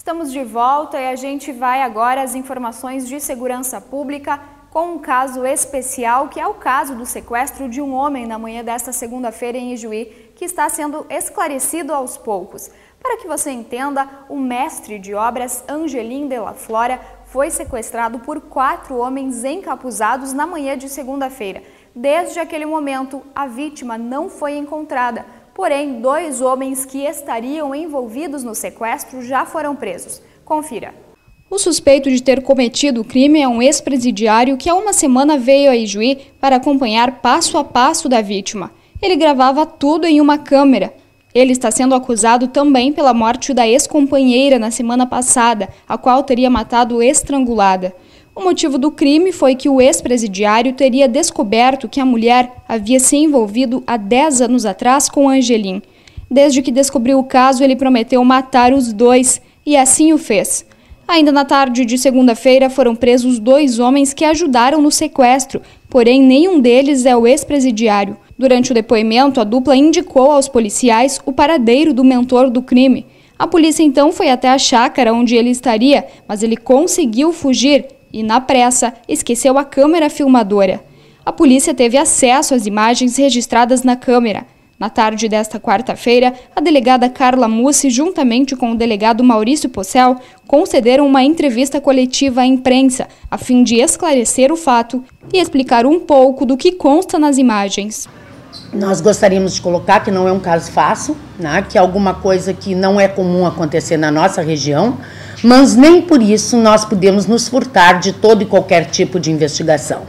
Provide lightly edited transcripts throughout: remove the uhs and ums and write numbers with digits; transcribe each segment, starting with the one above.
Estamos de volta e a gente vai agora às informações de segurança pública com um caso especial, que é o caso do sequestro de um homem na manhã desta segunda-feira em Ijuí, que está sendo esclarecido aos poucos. Para que você entenda, o mestre de obras Angelim de la Flora foi sequestrado por 4 homens encapuzados na manhã de segunda-feira. Desde aquele momento, a vítima não foi encontrada. Porém, 2 homens que estariam envolvidos no sequestro já foram presos. Confira. O suspeito de ter cometido o crime é um ex-presidiário que há uma semana veio a Ijuí para acompanhar passo a passo da vítima. Ele gravava tudo em uma câmera. Ele está sendo acusado também pela morte da ex-companheira na semana passada, a qual teria matado estrangulada. O motivo do crime foi que o ex-presidiário teria descoberto que a mulher havia se envolvido há 10 anos atrás com Angelim. Desde que descobriu o caso, ele prometeu matar os 2 e assim o fez. Ainda na tarde de segunda-feira foram presos 2 homens que ajudaram no sequestro, porém nenhum deles é o ex-presidiário. Durante o depoimento, a dupla indicou aos policiais o paradeiro do mentor do crime. A polícia então foi até a chácara onde ele estaria, mas ele conseguiu fugir e, na pressa, esqueceu a câmera filmadora. A polícia teve acesso às imagens registradas na câmera. Na tarde desta quarta-feira, a delegada Carla Mussi, juntamente com o delegado Maurício Possel, concederam uma entrevista coletiva à imprensa, a fim de esclarecer o fato e explicar um pouco do que consta nas imagens. Nós gostaríamos de colocar que não é um caso fácil, né, que é alguma coisa que não é comum acontecer na nossa região, mas nem por isso nós podemos nos furtar de todo e qualquer tipo de investigação.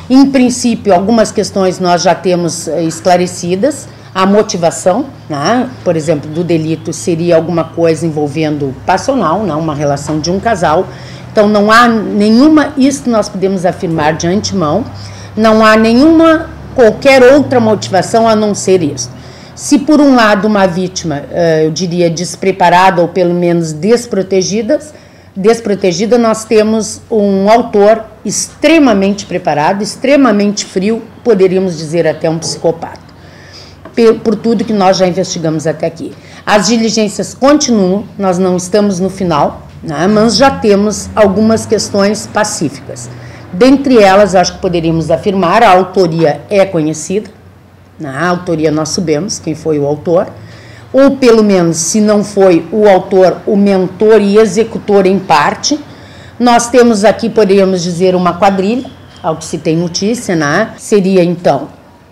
Em princípio, algumas questões nós já temos esclarecidas. A motivação, né, por exemplo, do delito seria alguma coisa envolvendo passional, né, uma relação de um casal. Então não há nenhuma, isso nós podemos afirmar de antemão, não há nenhuma, qualquer outra motivação a não ser isso. Se por um lado uma vítima, eu diria despreparada ou pelo menos desprotegida, nós temos um autor extremamente preparado, extremamente frio, poderíamos dizer até um psicopata, por tudo que nós já investigamos até aqui. As diligências continuam, nós não estamos no final, né, mas já temos algumas questões pacíficas. Dentre elas, acho que poderíamos afirmar, a autoria é conhecida, a autoria nós sabemos quem foi o autor, ou pelo menos, se não foi o autor, o mentor e executor em parte. Nós temos aqui, poderíamos dizer, uma quadrilha, ao que se tem notícia, né? Seria então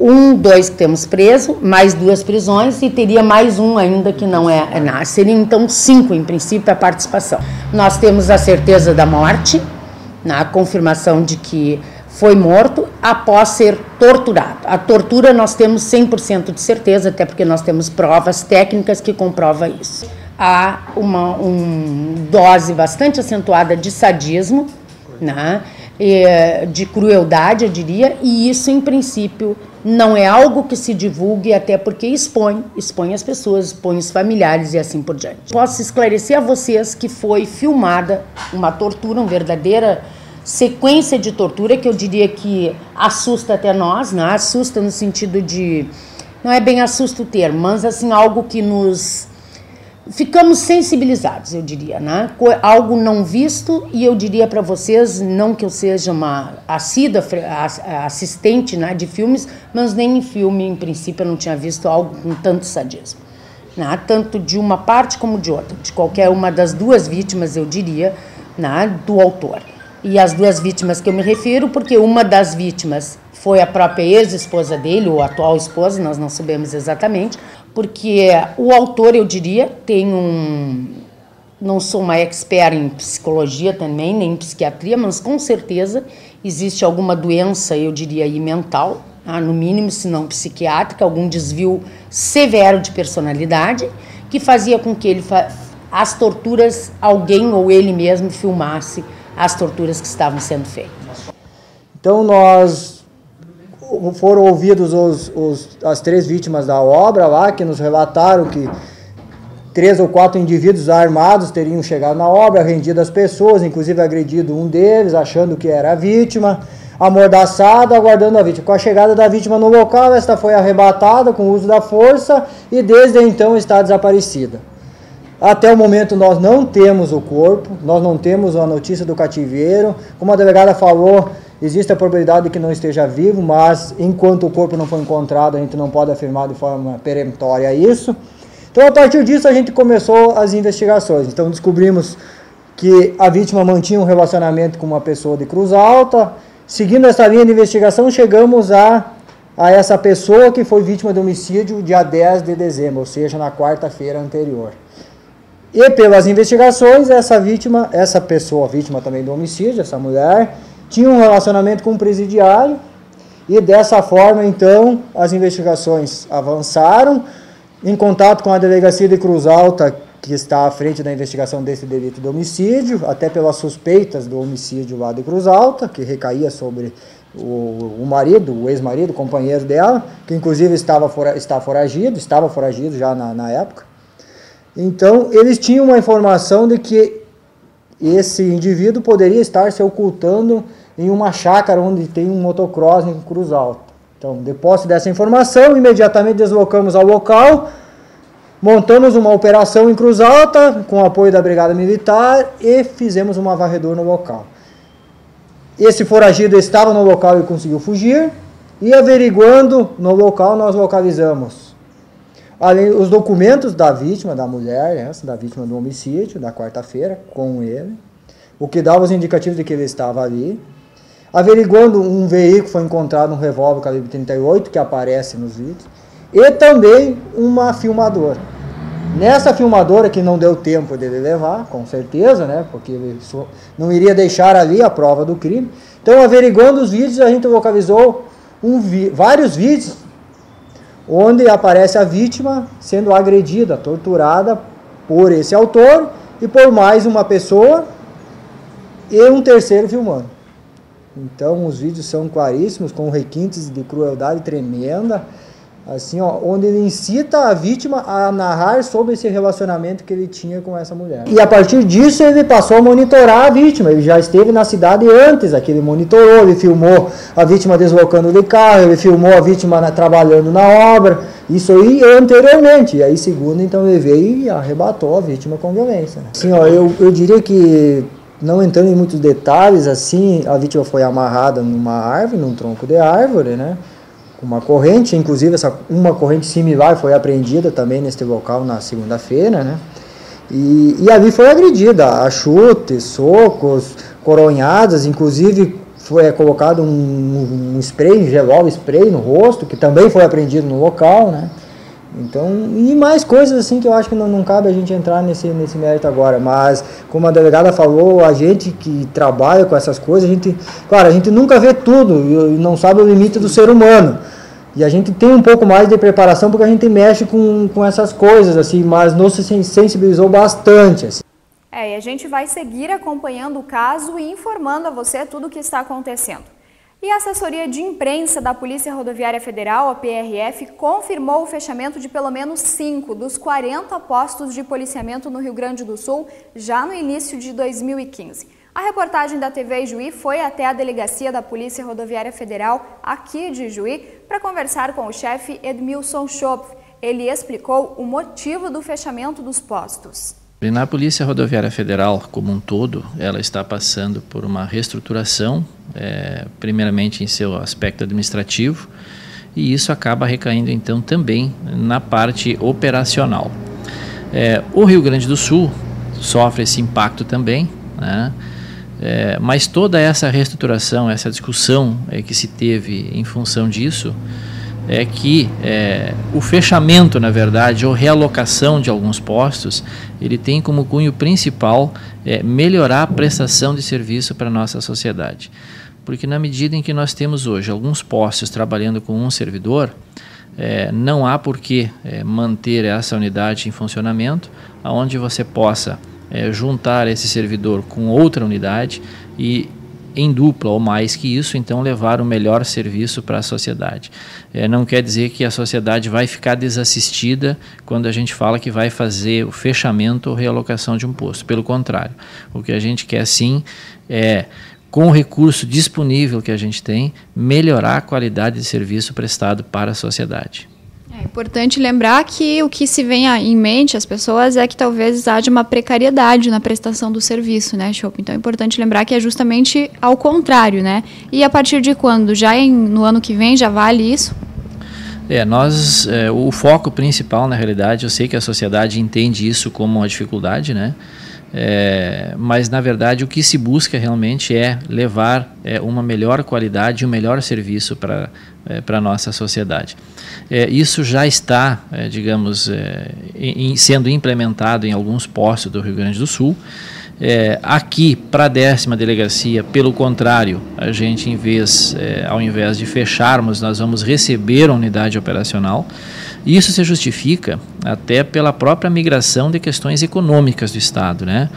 1, 2 que temos preso, mais 2 prisões e teria mais um ainda que não é, seria então 5 em princípio a participação. Nós temos a certeza da morte, a confirmação de que foi morto após ser torturado. A tortura nós temos 100% de certeza, até porque nós temos provas técnicas que comprovam isso. Há uma dose bastante acentuada de sadismo, né, de crueldade, eu diria, e isso, em princípio, não é algo que se divulgue, até porque expõe as pessoas, expõe os familiares e assim por diante. Posso esclarecer a vocês que foi filmada uma tortura, uma verdadeira sequência de tortura, que eu diria que assusta até nós, né? Assusta no sentido de, não é bem assusta o termo, mas assim, algo que nos ficamos sensibilizados, eu diria, né? Algo não visto, e eu diria para vocês, não que eu seja uma assídua assistente, né, de filmes, mas nem em filme, em princípio, eu não tinha visto algo com tanto sadismo, né? Tanto de uma parte como de outra, de qualquer uma das 2 vítimas, eu diria, né, do autor. E as 2 vítimas que eu me refiro, porque uma das vítimas foi a própria ex-esposa dele, ou atual esposa, nós não sabemos exatamente, porque o autor, eu diria, não sou uma expert em psicologia também, nem em psiquiatria, mas com certeza existe alguma doença, eu diria, aí mental, no mínimo, se não psiquiátrica, algum desvio severo de personalidade, que fazia com que ele, as torturas, alguém ou ele mesmo filmasse as torturas que estavam sendo feitas. Então, foram ouvidos as 3 vítimas da obra lá, que nos relataram que 3 ou 4 indivíduos armados teriam chegado na obra, rendido as pessoas, inclusive agredido um deles, achando que era a vítima, amordaçado, aguardando a vítima. Com a chegada da vítima no local, esta foi arrebatada com o uso da força e desde então está desaparecida. Até o momento nós não temos o corpo, nós não temos a notícia do cativeiro. Como a delegada falou, existe a probabilidade de que não esteja vivo, mas enquanto o corpo não foi encontrado, a gente não pode afirmar de forma peremptória isso. Então, a partir disso, a gente começou as investigações. Então, descobrimos que a vítima mantinha um relacionamento com uma pessoa de Cruz Alta. Seguindo essa linha de investigação, chegamos a essa pessoa que foi vítima de homicídio dia 10 de dezembro, ou seja, na quarta-feira anterior. E pelas investigações, essa pessoa, vítima também do homicídio, essa mulher, tinha um relacionamento com um presidiário, e dessa forma, então, as investigações avançaram, em contato com a delegacia de Cruz Alta, que está à frente da investigação desse delito de homicídio, até pelas suspeitas do homicídio lá de Cruz Alta, que recaía sobre o marido, o ex-marido, o companheiro dela, que inclusive estava foragido já na época. Então, eles tinham uma informação de que esse indivíduo poderia estar se ocultando em uma chácara onde tem um motocross em Cruz Alta. Então, de posse dessa informação, imediatamente deslocamos ao local, montamos uma operação em Cruz Alta, com o apoio da Brigada Militar, e fizemos uma varredura no local. Esse foragido estava no local e conseguiu fugir, e averiguando no local, nós localizamos os documentos da vítima, da mulher, da vítima do homicídio, da quarta-feira, com ele, o que dava os indicativos de que ele estava ali. Averiguando um veículo, foi encontrado um revólver calibre 38, que aparece nos vídeos, e também uma filmadora. Nessa filmadora, que não deu tempo dele levar, com certeza, né, porque ele não iria deixar ali a prova do crime. Então, averiguando os vídeos, a gente localizou vários vídeos onde aparece a vítima sendo agredida, torturada por esse autor e por mais uma pessoa e um terceiro filmando. Então, os vídeos são claríssimos, com requintes de crueldade tremenda, assim, ó, onde ele incita a vítima a narrar sobre esse relacionamento que ele tinha com essa mulher. E a partir disso ele passou a monitorar a vítima. Ele já esteve na cidade antes, aqui ele monitorou, ele filmou a vítima deslocando de carro, ele filmou a vítima trabalhando na obra, isso aí anteriormente. E aí, segundo, então ele veio e arrebatou a vítima com violência. Assim, ó, eu diria que, não entrando em muitos detalhes, assim, a vítima foi amarrada numa árvore, num tronco de árvore, né? Uma corrente, inclusive uma corrente similar foi apreendida também neste local na segunda-feira, né? E ali foi agredida a chutes, socos, coronhadas, inclusive foi colocado um spray, gelol spray no rosto, que também foi apreendido no local, né? Então, e mais coisas assim que eu acho que não cabe a gente entrar nesse mérito agora, mas como a delegada falou, a gente que trabalha com essas coisas, a gente nunca vê tudo e não sabe o limite do ser humano. E a gente tem um pouco mais de preparação porque a gente mexe com essas coisas, assim, mas nos sensibilizou bastante. Assim. E a gente vai seguir acompanhando o caso e informando a você tudo o que está acontecendo. E a assessoria de imprensa da Polícia Rodoviária Federal, a PRF, confirmou o fechamento de pelo menos 5 dos 40 postos de policiamento no Rio Grande do Sul já no início de 2015. A reportagem da TV Ijuí foi até a delegacia da Polícia Rodoviária Federal, aqui de Ijuí, para conversar com o chefe Edmilson Schopf. Ele explicou o motivo do fechamento dos postos. Na Polícia Rodoviária Federal, como um todo, ela está passando por uma reestruturação, primeiramente em seu aspecto administrativo, e isso acaba recaindo então também na parte operacional. O Rio Grande do Sul sofre esse impacto também, né? Mas toda essa reestruturação, essa discussão que se teve em função disso, é que o fechamento, na verdade, ou realocação de alguns postos, ele tem como cunho principal melhorar a prestação de serviço para a nossa sociedade. Porque na medida em que nós temos hoje alguns postos trabalhando com um servidor, não há por que manter essa unidade em funcionamento, onde você possa juntar esse servidor com outra unidade e em dupla ou mais que isso, então levar o melhor serviço para a sociedade. Não quer dizer que a sociedade vai ficar desassistida quando a gente fala que vai fazer o fechamento ou realocação de um posto. Pelo contrário, o que a gente quer sim é, com o recurso disponível que a gente tem, melhorar a qualidade de serviço prestado para a sociedade. É importante lembrar que o que se vem em mente as pessoas é que talvez haja uma precariedade na prestação do serviço, né, Chopp? Então é importante lembrar que é justamente ao contrário, né? E a partir de quando? Já no ano que vem já vale isso? O foco principal, na realidade, eu sei que a sociedade entende isso como uma dificuldade, né? Mas, na verdade, o que se busca realmente é levar uma melhor qualidade e um melhor serviço para a nossa sociedade. Isso já está, sendo implementado em alguns postos do Rio Grande do Sul. Aqui, para a 10ª delegacia, pelo contrário, a gente, ao invés de fecharmos, nós vamos receber a unidade operacional. Isso se justifica até pela própria migração de questões econômicas do Estado, né?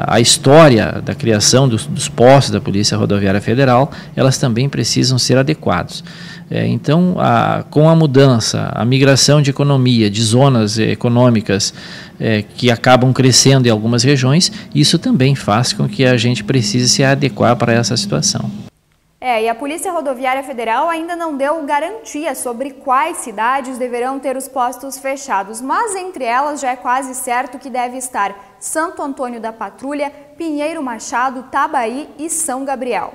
A história da criação dos postos da Polícia Rodoviária Federal, elas também precisam ser adequados. Então, com a mudança, a migração de economia, de zonas econômicas que acabam crescendo em algumas regiões, isso também faz com que a gente precise se adequar para essa situação. E a Polícia Rodoviária Federal ainda não deu garantia sobre quais cidades deverão ter os postos fechados, mas entre elas já é quase certo que deve estar Santo Antônio da Patrulha, Pinheiro Machado, Tabaí e São Gabriel.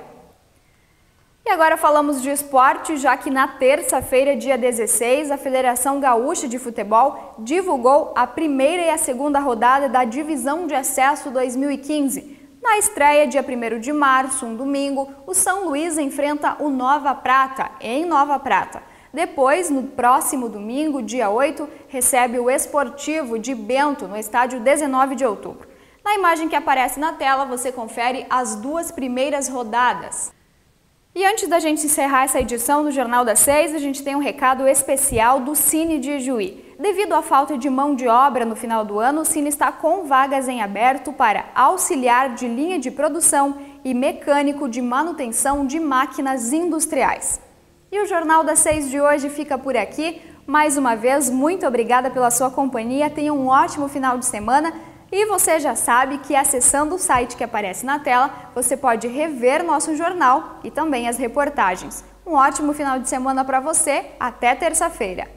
E agora falamos de esporte, já que na terça-feira, dia 16, a Federação Gaúcha de Futebol divulgou a primeira e a segunda rodada da Divisão de Acesso 2015. Na estreia, dia 1º de março, um domingo, o São Luís enfrenta o Nova Prata, em Nova Prata. Depois, no próximo domingo, dia 8, recebe o Esportivo de Bento, no estádio 19 de outubro. Na imagem que aparece na tela, você confere as 2 primeiras rodadas. E antes da gente encerrar essa edição do Jornal das 6, a gente tem um recado especial do Cine de Ijuí. Devido à falta de mão de obra no final do ano, o Cine está com vagas em aberto para auxiliar de linha de produção e mecânico de manutenção de máquinas industriais. E o Jornal das 6 de hoje fica por aqui. Mais uma vez, muito obrigada pela sua companhia. Tenha um ótimo final de semana. E você já sabe que acessando o site que aparece na tela, você pode rever nosso jornal e também as reportagens. Um ótimo final de semana para você. Até terça-feira.